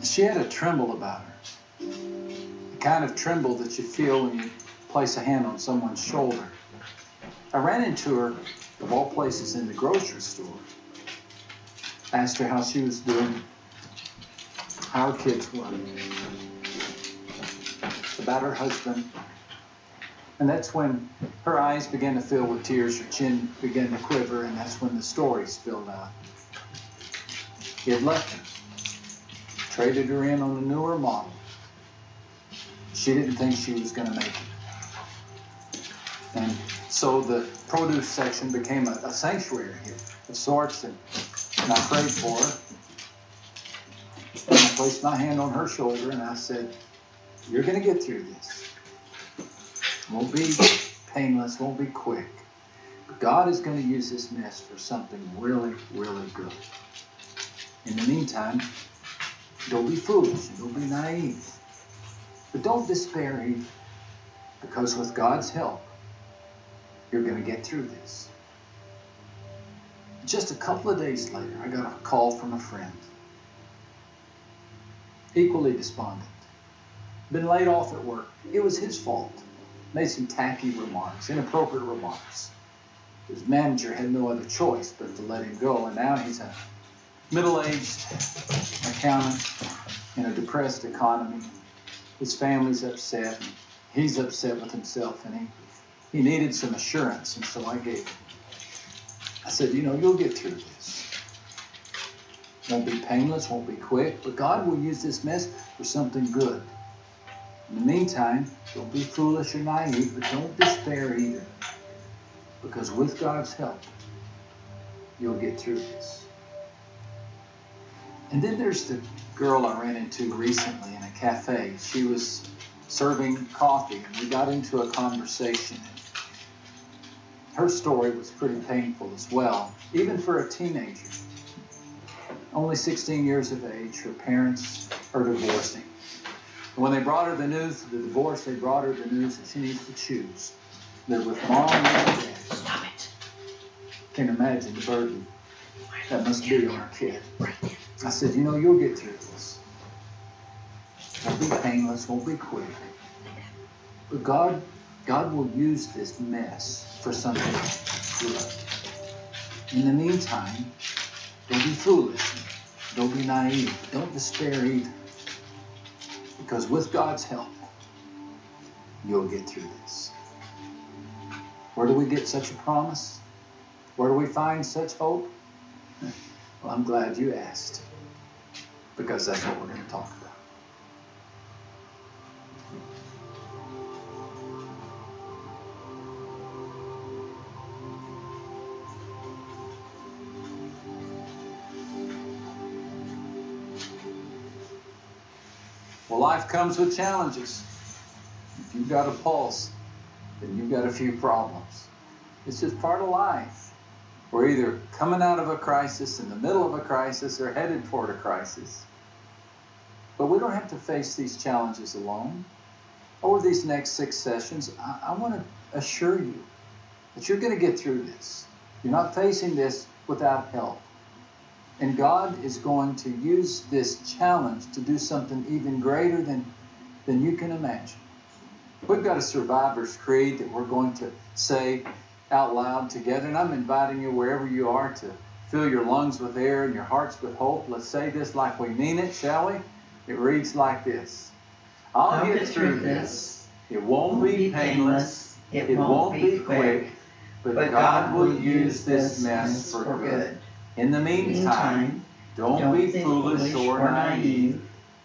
She had a tremble about her. The kind of tremble that you feel when you place a hand on someone's shoulder. I ran into her, of all places, in the grocery store. Asked her how she was doing, how her kids were, about her husband. And that's when her eyes began to fill with tears, her chin began to quiver, and that's when the story spilled out. He had left her, traded her in on a newer model. She didn't think she was going to make it. And so the produce section became a sanctuary here of sorts, and I prayed for her. And I placed my hand on her shoulder and I said, "You're going to get through this. It won't be painless, won't be quick. But God is going to use this mess for something really, really good. In the meantime, don't be foolish and don't be naive. But don't despair either, because with God's help, you're going to get through this." Just a couple of days later, I got a call from a friend. Equally despondent. Been laid off at work. It was his fault. Made some tacky remarks, inappropriate remarks. His manager had no other choice but to let him go, and now he's a middle-aged accountant in a depressed economy. His family's upset, and he's upset with himself, and he needed some assurance, and so I gave him. I said, "You'll get through this. Won't be painless, won't be quick, but God will use this mess for something good. In the meantime, don't be foolish or naive, but don't despair either, because with God's help, you'll get through this." And then there's the girl I ran into recently in a cafe. She was serving coffee, and we got into a conversation. Her story was pretty painful as well, even for a teenager. Only 16 years of age, her parents are divorcing. And when they brought her the news of the divorce, they brought her the news that she needs to choose. Live with mom or dad. Stop it. Can't imagine the burden that must be on our kid. I said, "You'll get through this. Won't be painless, won't be quick. But God will use this mess for something good. In the meantime, don't be foolish. Don't be naive. Don't despair either. Because with God's help, you'll get through this." Where do we get such a promise? Where do we find such hope? Well, I'm glad you asked, because that's what we're going to talk about. Well, life comes with challenges. If you've got a pulse, then you've got a few problems. It's just part of life. We're either coming out of a crisis, in the middle of a crisis, or headed toward a crisis. But we don't have to face these challenges alone. Over these next 6 sessions, I want to assure you that you're going to get through this. You're not facing this without help. And God is going to use this challenge to do something even greater than you can imagine. We've got a survivor's creed that we're going to say out loud together. And I'm inviting you, wherever you are, to fill your lungs with air and your hearts with hope. Let's say this like we mean it, shall we? It reads like this. I'll get through this. It won't be painless. It won't be quick. But God will use this mess for good. In the meantime, don't be foolish or naive,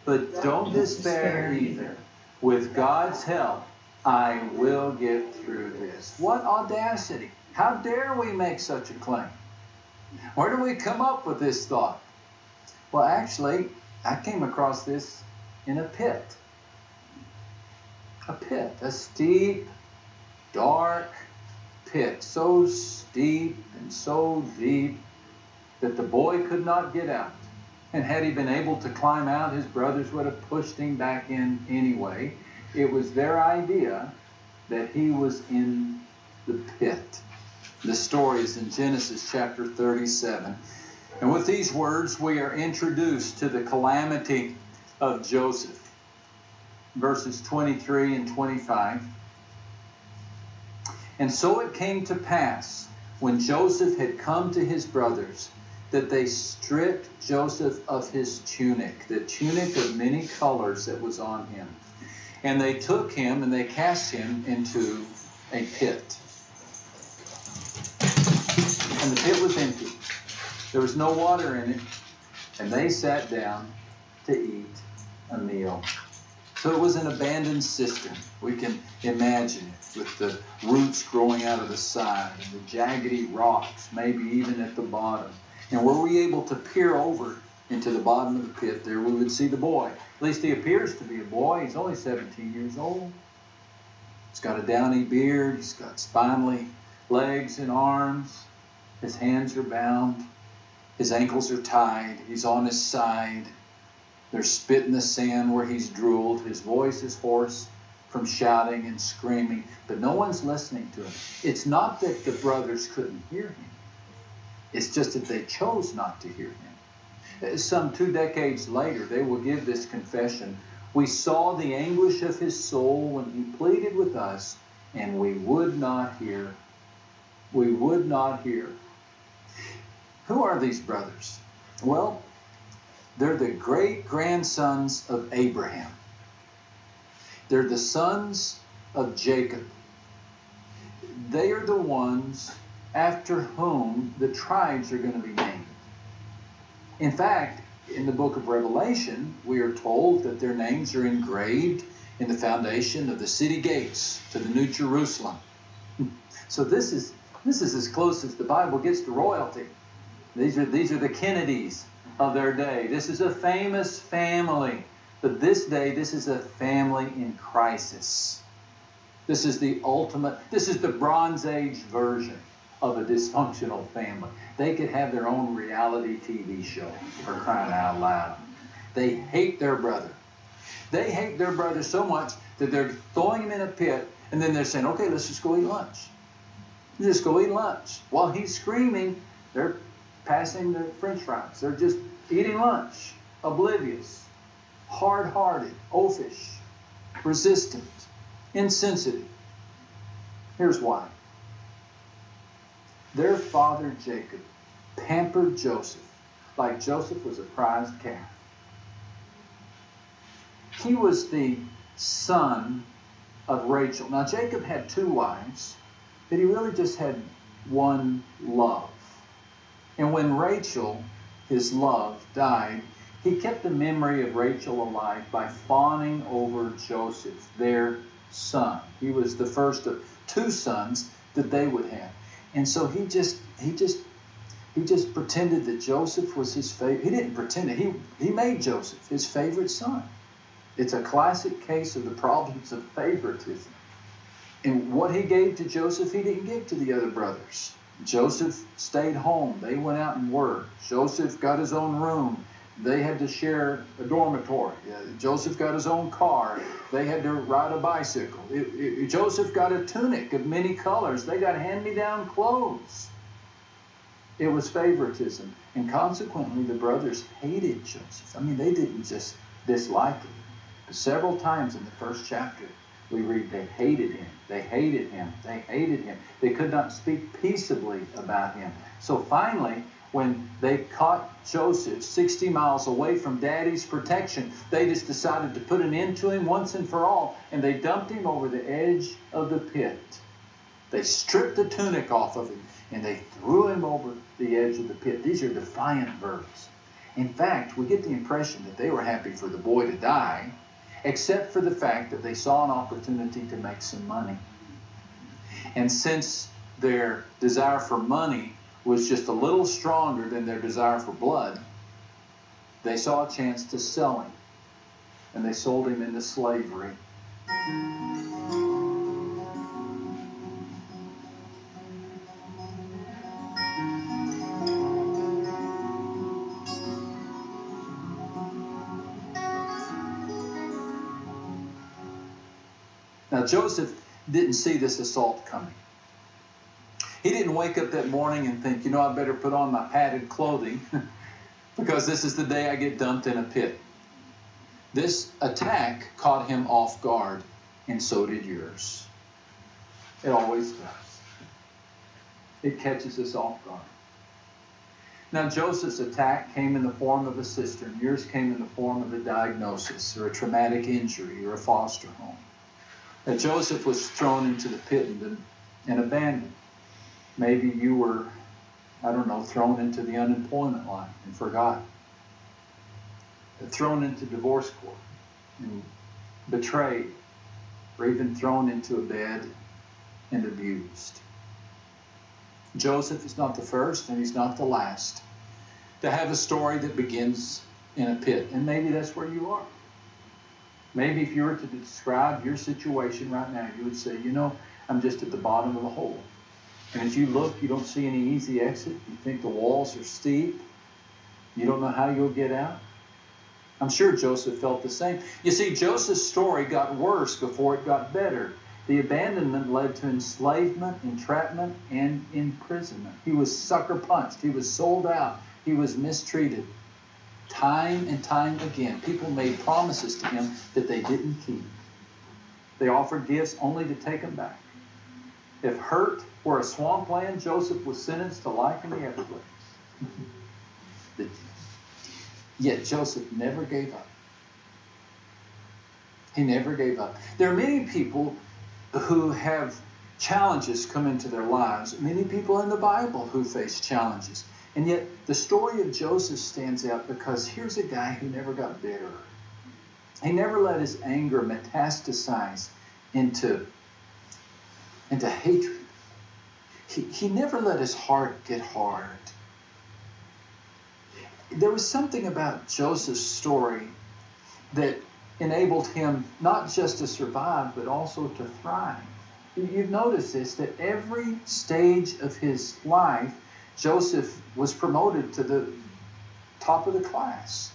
but don't despair either. With God's help, I will get through this. What audacity! How dare we make such a claim? Where do we come up with this thought? Well, actually, I came across this in a pit. A pit, a steep, dark pit, so steep and so deep that the boy could not get out. And had he been able to climb out, his brothers would have pushed him back in anyway. It was their idea that he was in the pit. The story is in Genesis chapter 37. And with these words, we are introduced to the calamity of Joseph. Verses 23 and 25. And so it came to pass, when Joseph had come to his brothers, that they stripped Joseph of his tunic, the tunic of many colors that was on him. And they took him and they cast him into a pit. And the pit was empty. There was no water in it. And they sat down to eat a meal. So it was an abandoned cistern. We can imagine it, with the roots growing out of the side and the jaggedy rocks, maybe even at the bottom. And were we able to peer over into the bottom of the pit, there we would see the boy. At least he appears to be a boy. He's only 17 years old. He's got a downy beard. He's got spindly legs and arms. His hands are bound. His ankles are tied. He's on his side. There's spit in the sand where he's drooled. His voice is hoarse from shouting and screaming, but no one's listening to him. It's not that the brothers couldn't hear him. It's just that they chose not to hear him. Some 2 decades later, they will give this confession. We saw the anguish of his soul when he pleaded with us, and we would not hear. We would not hear. Who are these brothers? Well, they're the great-grandsons of Abraham. They're the sons of Jacob. They are the ones after whom the tribes are going to be named. In fact, in the book of Revelation, we are told that their names are engraved in the foundation of the city gates to the New Jerusalem. So this is as close as the Bible gets to royalty. These are the Kennedys of their day. This is a famous family. But this day, this is a family in crisis. This is the ultimate, this is the Bronze Age version of a dysfunctional family. They could have their own reality TV show, for crying out loud. They hate their brother. They hate their brother so much that they're throwing him in a pit, and then they're saying, okay, let's just go eat lunch. Just go eat lunch. While he's screaming, they're passing the French fries. They're just eating lunch, oblivious, hard-hearted, oafish, resistant, insensitive. Here's why. Their father Jacob pampered Joseph like Joseph was a prized calf. He was the son of Rachel. Now Jacob had 2 wives, but he really just had one love. And when Rachel, his love, died, he kept the memory of Rachel alive by fawning over Joseph, their son. He was the first of 2 sons that they would have. And so he just pretended that Joseph was his favorite. He didn't pretend it. He made Joseph his favorite son. It's a classic case of the problems of favoritism. And what he gave to Joseph, he didn't give to the other brothers. Joseph stayed home. They went out and worked. Joseph got his own room. They had to share a dormitory. Joseph got his own car. They had to ride a bicycle. Joseph got a tunic of many colors. They got hand-me-down clothes. It was favoritism. And consequently, the brothers hated Joseph. I mean, they didn't just dislike him. But several times in the first chapter, we read they hated him. They hated him. They hated him. They could not speak peaceably about him. So finally, when they caught Joseph 60 miles away from Daddy's protection, they just decided to put an end to him once and for all, and they dumped him over the edge of the pit. They stripped the tunic off of him, and they threw him over the edge of the pit. These are defiant verbs. In fact, we get the impression that they were happy for the boy to die, except for the fact that they saw an opportunity to make some money. And since their desire for money was just a little stronger than their desire for blood, they saw a chance to sell him, and they sold him into slavery. Now Joseph didn't see this assault coming. He didn't wake up that morning and think, I better put on my padded clothing because this is the day I get dumped in a pit. This attack caught him off guard, and so did yours. It always does. It catches us off guard. Now, Joseph's attack came in the form of a cistern. Yours came in the form of a diagnosis or a traumatic injury or a foster home. Now, Joseph was thrown into the pit and abandoned. Maybe you were, thrown into the unemployment line and forgotten. Thrown into divorce court and betrayed, or even thrown into a bed and abused. Joseph is not the first, and he's not the last to have a story that begins in a pit. And maybe that's where you are. Maybe if you were to describe your situation right now, you would say, I'm just at the bottom of the hole. And as you look, you don't see any easy exit. You think the walls are steep. You don't know how you'll get out. I'm sure Joseph felt the same. You see, Joseph's story got worse before it got better. The abandonment led to enslavement, entrapment, and imprisonment. He was sucker punched. He was sold out. He was mistreated. Time and time again, people made promises to him that they didn't keep. They offered gifts only to take them back. If hurt were a swampland, Joseph was sentenced to life in the Everglades. Yet Joseph never gave up. He never gave up. There are many people who have challenges come into their lives. Many people in the Bible who face challenges. And yet the story of Joseph stands out because here's a guy who never got bitter. He never let his anger metastasize into hatred. He never let his heart get hard. There was something about Joseph's story that enabled him not just to survive, but also to thrive. You've noticed this, that every stage of his life, Joseph was promoted to the top of the class.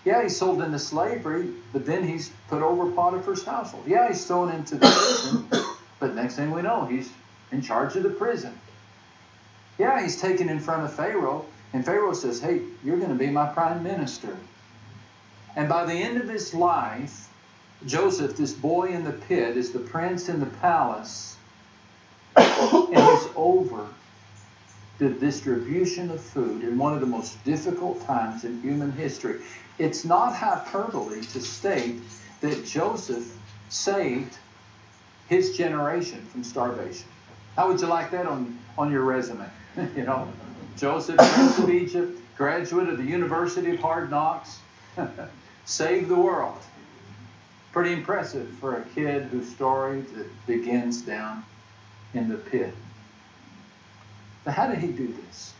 Yeah, he's sold into slavery, but then he's put over Potiphar's household. Yeah, he's thrown into the prison, but next thing we know, he's in charge of the prison. Yeah, he's taken in front of Pharaoh, and Pharaoh says, hey, you're going to be my prime minister. And by the end of his life, Joseph, this boy in the pit, is the prince in the palace, and he's over the distribution of food in one of the most difficult times in human history. It's not hyperbole to state that Joseph saved his generation from starvation. How would you like that on your resume? Joseph, Prince of Egypt, graduate of the University of Hard Knocks, saved the world. Pretty impressive for a kid whose story that begins down in the pit. But how did he do this?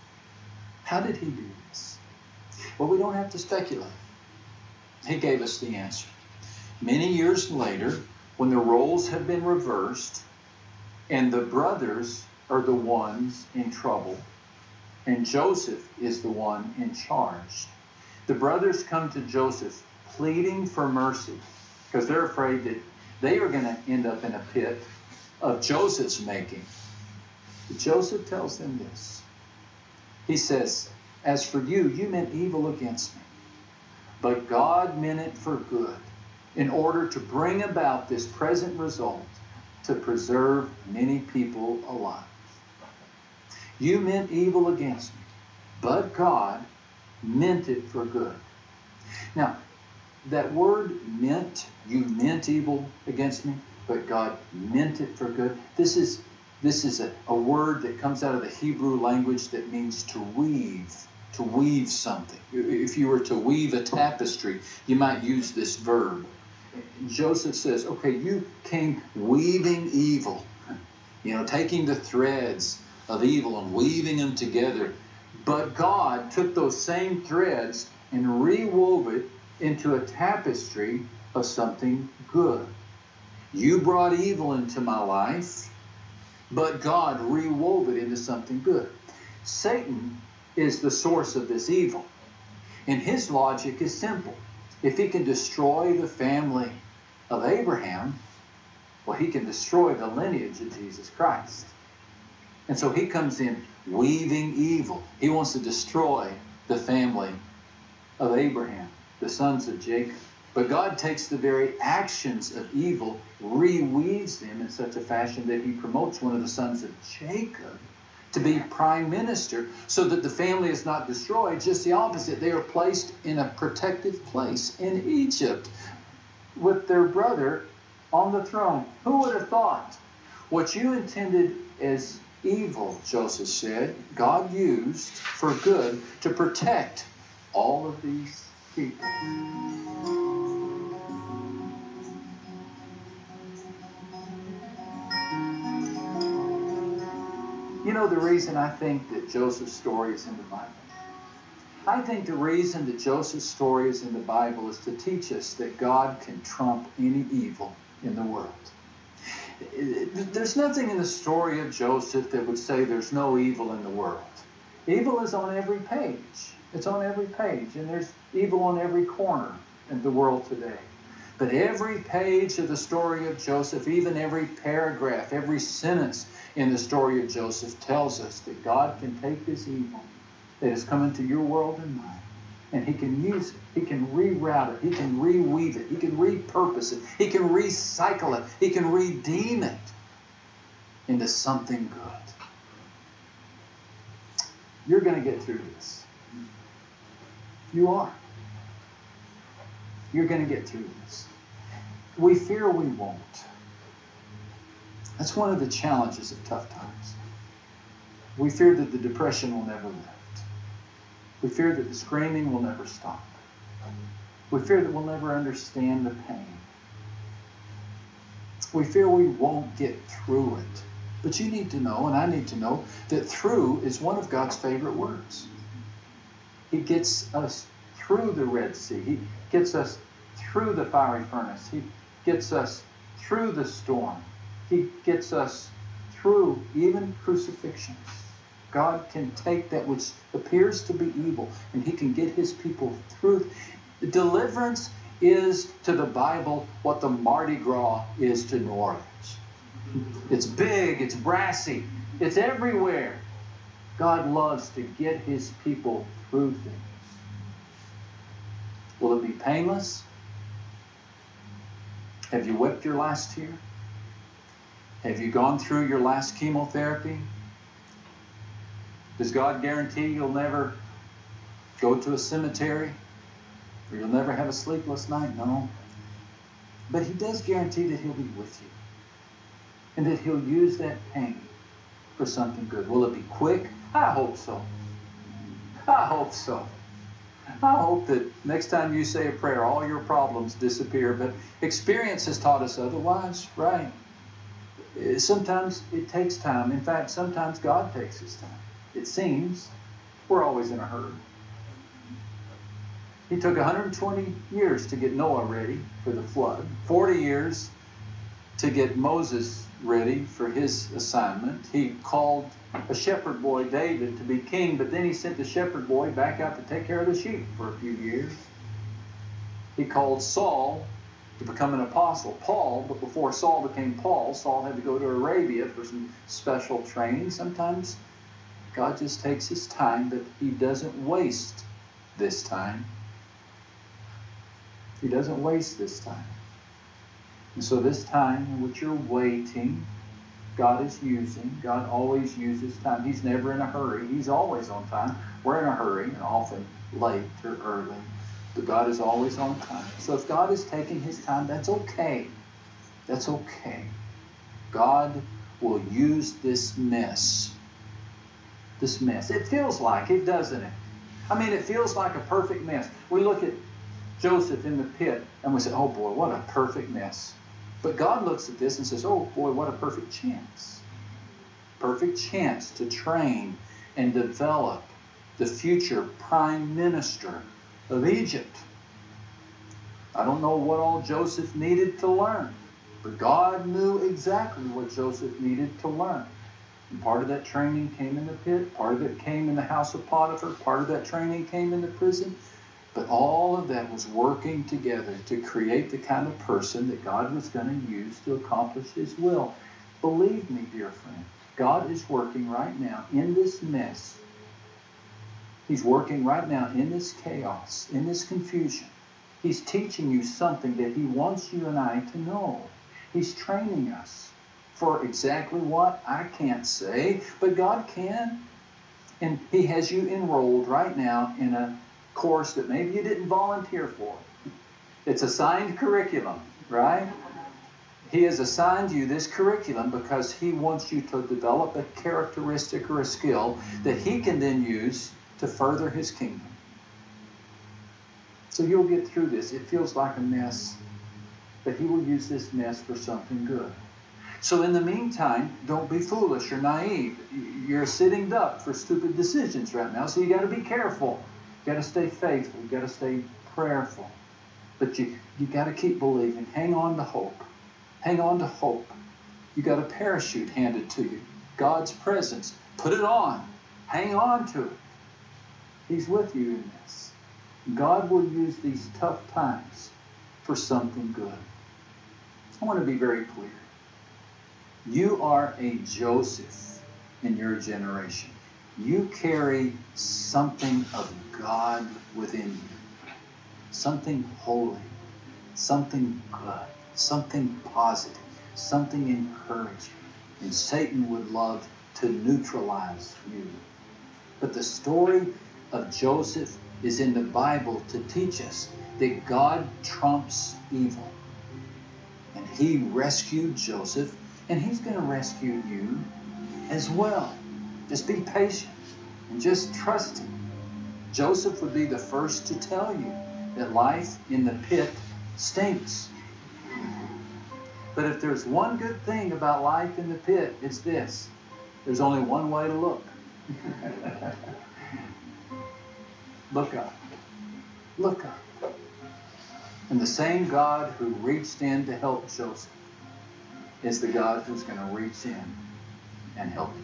How did he do this? Well, we don't have to speculate. He gave us the answer. Many years later, when the roles have been reversed and the brothers are the ones in trouble and Joseph is the one in charge, the brothers come to Joseph pleading for mercy because they're afraid that they are going to end up in a pit of Joseph's making. But Joseph tells them this. He says, as for you, you meant evil against me, but God meant it for good in order to bring about this present result to preserve many people alive. You meant evil against me, but God meant it for good. Now, that word meant, you meant evil against me, but God meant it for good. This is a word that comes out of the Hebrew language that means to weave something. If you were to weave a tapestry, you might use this verb. Joseph says, okay, you came weaving evil, taking the threads of evil and weaving them together. But God took those same threads and rewove it into a tapestry of something good. You brought evil into my life, but God rewove it into something good. Satan is the source of this evil. And his logic is simple. If he can destroy the family of Abraham, well, he can destroy the lineage of Jesus Christ. And so he comes in weaving evil. He wants to destroy the family of Abraham, the sons of Jacob. But God takes the very actions of evil, reweaves them in such a fashion that he promotes one of the sons of Jacob to be prime minister, so that the family is not destroyed. Just the opposite. They are placed in a protective place in Egypt with their brother on the throne. Who would have thought? What you intended as evil, Joseph said, God used for good to protect all of these people. You know the reason I think that Joseph's story is in the Bible? I think the reason that Joseph's story is in the Bible is to teach us that God can trump any evil in the world. There's nothing in the story of Joseph that would say there's no evil in the world. Evil is on every page. It's on every page, and there's evil on every corner in the world today. But every page of the story of Joseph, even every paragraph, every sentence in the story of Joseph tells us that God can take this evil that has come into your world and mine, and he can use it. He can reroute it. He can reweave it. He can repurpose it. He can recycle it. He can redeem it into something good. You're going to get through this. You are. You're going to get through this. We fear we won't. That's one of the challenges of tough times. We fear that the depression will never lift. We fear that the screaming will never stop. We fear that we'll never understand the pain. We fear we won't get through it. But you need to know, and I need to know, that through is one of God's favorite words. He gets us through the Red Sea. He gets us through the fiery furnace. He gets us through the storm. He gets us through even crucifixions. God can take that which appears to be evil, and he can get his people through. Deliverance is to the Bible what the Mardi Gras is to New Orleans. It's big, it's brassy, it's everywhere. God loves to get his people through things. Will it be painless? Have you wept your last tear? Have you gone through your last chemotherapy? Does God guarantee you'll never go to a cemetery? Or you'll never have a sleepless night? No. But he does guarantee that he'll be with you. And that he'll use that pain for something good. Will it be quick? I hope so. I hope so. I hope that next time you say a prayer, all your problems disappear. But experience has taught us otherwise, right? Sometimes it takes time. In fact, sometimes God takes his time. It seems we're always in a hurry. He took 120 years to get Noah ready for the flood, 40 years to get Moses ready for his assignment. He called a shepherd boy, David, to be king, but then he sent the shepherd boy back out to take care of the sheep for a few years. He called Saul to become an apostle, Paul, but before Saul became Paul, Saul had to go to Arabia for some special training. Sometimes God just takes his time, but he doesn't waste this time. He doesn't waste this time. And so this time in which you're waiting, God is using. God always uses time. He's never in a hurry. He's always on time. We're in a hurry, and often late or early. But God is always on time. So if God is taking his time, that's okay. That's okay. God will use this mess. This mess. It feels like it, doesn't it? I mean, it feels like a perfect mess. We look at Joseph in the pit, and we say, oh boy, what a perfect mess. But God looks at this and says, oh boy, what a perfect chance. Perfect chance to train and develop the future prime minister of Egypt. I don't know what all Joseph needed to learn, but God knew exactly what Joseph needed to learn. And part of that training came in the pit, part of it came in the house of Potiphar, part of that training came in the prison. But all of that was working together to create the kind of person that God was going to use to accomplish his will. Believe me, dear friend, God is working right now in this mess. He's working right now in this chaos, in this confusion. He's teaching you something that he wants you and I to know. He's training us for exactly what? I can't say, but God can. And he has you enrolled right now in a course that maybe you didn't volunteer for. It's assigned curriculum, right? He has assigned you this curriculum because he wants you to develop a characteristic or a skill that he can then use to further his kingdom. So you'll get through this. It feels like a mess, but he will use this mess for something good. So in the meantime, don't be foolish or naive. You're a sitting duck for stupid decisions right now, so you got to be careful. You got to stay faithful. You got to stay prayerful. But you got to keep believing. Hang on to hope. Hang on to hope. You got a parachute handed to you. God's presence. Put it on. Hang on to it. He's with you in this. God will use these tough times for something good. I want to be very clear. You are a Joseph in your generation. You carry something of God within you. Something holy. Something good. Something positive. Something encouraging. And Satan would love to neutralize you. But the story of Joseph is in the Bible to teach us that God trumps evil. And he rescued Joseph, and he's going to rescue you as well. Just be patient and just trust him. Joseph would be the first to tell you that life in the pit stinks. But if there's one good thing about life in the pit, it's this. There's only one way to look. Look up. Look up. And the same God who reached in to help Joseph is the God who's going to reach in and help you.